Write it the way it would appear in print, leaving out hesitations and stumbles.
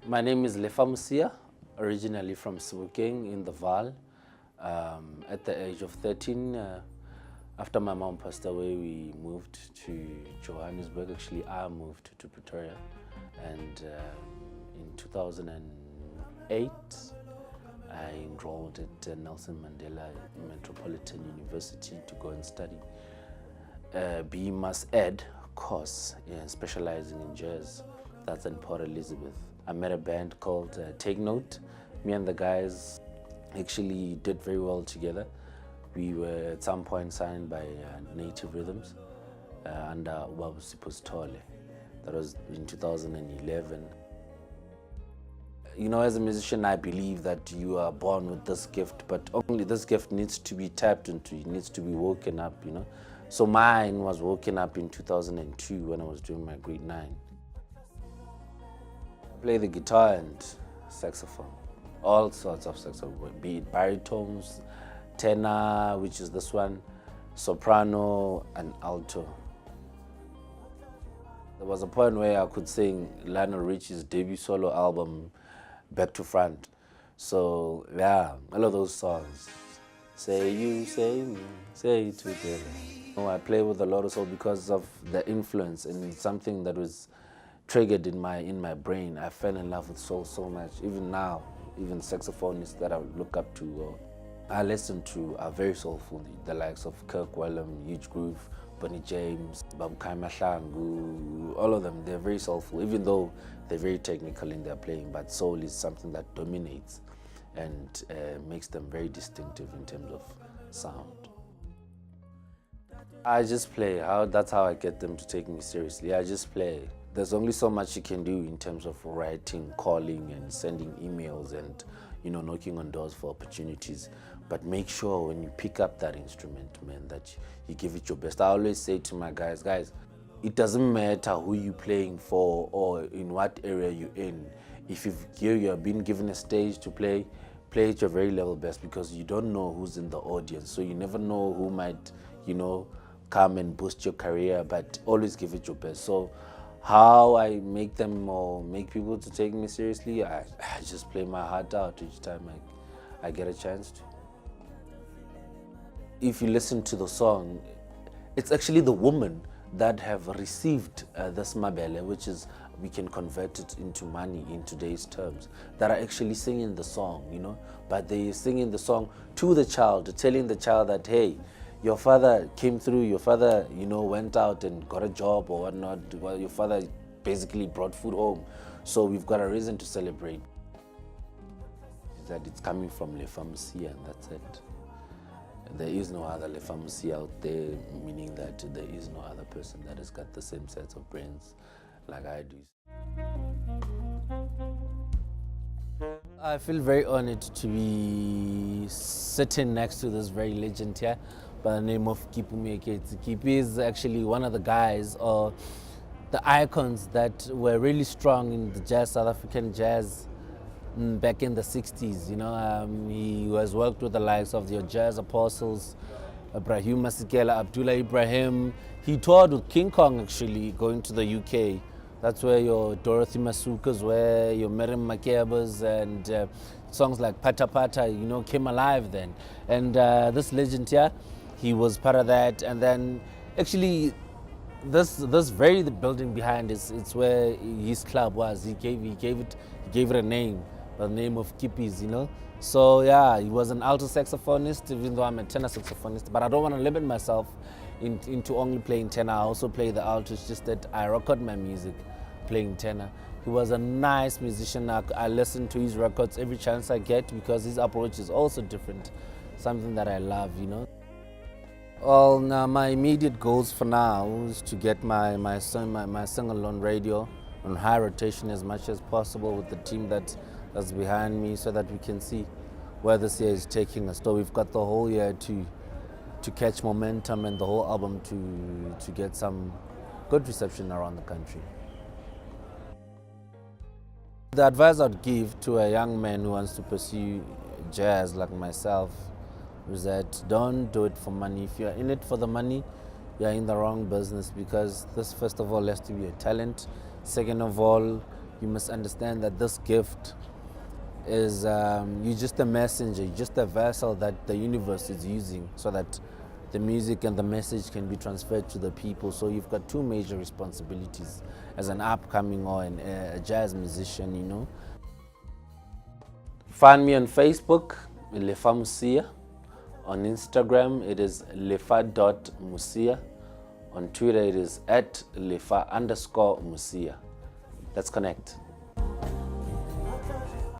My name is Lefa Mosea, originally from Sebokeng in the Vaal. At the age of 13, after my mom passed away, we moved to Johannesburg. Actually, I moved to Pretoria. And in 2008, I enrolled at Nelson Mandela Metropolitan University to go and study BMass Ed course, specializing in jazz. That's in Port Elizabeth. I met a band called Take Note. Me and the guys actually did very well together. We were at some point signed by Native Rhythms under Kwathole. That was in 2011. You know, as a musician, I believe that you are born with this gift, but only this gift needs to be tapped into, it needs to be woken up, you know. So mine was woken up in 2002 when I was doing my grade 9. I play the guitar and saxophone, all sorts of saxophone, be it baritones, tenor, which is this one, soprano, and alto. There was a point where I could sing Lionel Richie's debut solo album back to front. So yeah, all of those songs. Say you, say me, say together. I play with a lot of soul because of the influence, and it's something that was triggered in my brain. I fell in love with soul so much. Even now, even saxophonists that I look up to, or I listen to, are very soulful. The likes of Kirk Whalum, Huge Groove, Bonnie James, Babu Mahlangu, all of them, they're very soulful, even though they're very technical in their playing, but soul is something that dominates and makes them very distinctive in terms of sound. I just play. That's how I get them to take me seriously. I just play. There's only so much you can do in terms of writing, calling, and sending emails, and knocking on doors for opportunities. But make sure when you pick up that instrument, man, that you give it your best. I always say to my guys, it doesn't matter who you're playing for or in what area you're in. If you have been given a stage to play at your very level best, because you don't know who's in the audience. So you never know who might, come and boost your career, but always give it your best. So how I make them or make people to take me seriously, I just play my heart out each time I get a chance to. If you listen to the song, it's actually the women that have received this mabele, which is, we can convert it into money in today's terms, that are actually singing the song, but they're singing the song to the child, telling the child that, hey, your father came through, your father, went out and got a job or whatnot. Well, your father basically brought food home. So we've got a reason to celebrate. That it's coming from Lefa Mosea, and that's it. There is no other Lefa Mosea out there, meaning that there is no other person that has got the same set of brains like I do. I feel very honored to be sitting next to this very legend here by the name of Kipu Mieketsi. Kipu is actually one of the guys or the icons that were really strong in the jazz, South African jazz, back in the 60s. He has worked with the likes of the jazz apostles, Ibrahim Masekela, Abdullah Ibrahim. He toured with King Kong, actually, going to the UK. That's where your Dorothy Masukas were, your Miriam Makebas, and songs like Pata Pata, came alive then. And this legend here, he was part of that. And then actually, this very building behind it's where his club was. He gave it a name, the name of Kippies, So yeah, he was an alto saxophonist, even though I'm a tenor saxophonist. But I don't want to limit myself into only playing tenor. I also play the alto. It's just that I record my music playing tenor. He was a nice musician. I listen to his records every chance I get because his approach is also different. Something that I love, Well, now my immediate goals for now is to get my single on radio on high rotation as much as possible with the team that's behind me, so that we can see where this year is taking us. So we've got the whole year to catch momentum and the whole album to get some good reception around the country. The advice I'd give to a young man who wants to pursue jazz like myself is that don't do it for money. If you're in it for the money, you're in the wrong business, because this, first of all, has to be a talent. Second of all, you must understand that this gift is you're just a messenger, you're just a vessel that the universe is using so that the music and the message can be transferred to the people. So you've got two major responsibilities as an upcoming or a jazz musician, you know. Find me on Facebook, Lefa Mosea. On Instagram, it is lefa.mosea. On Twitter, it is @lefa_Mosea. Let's connect.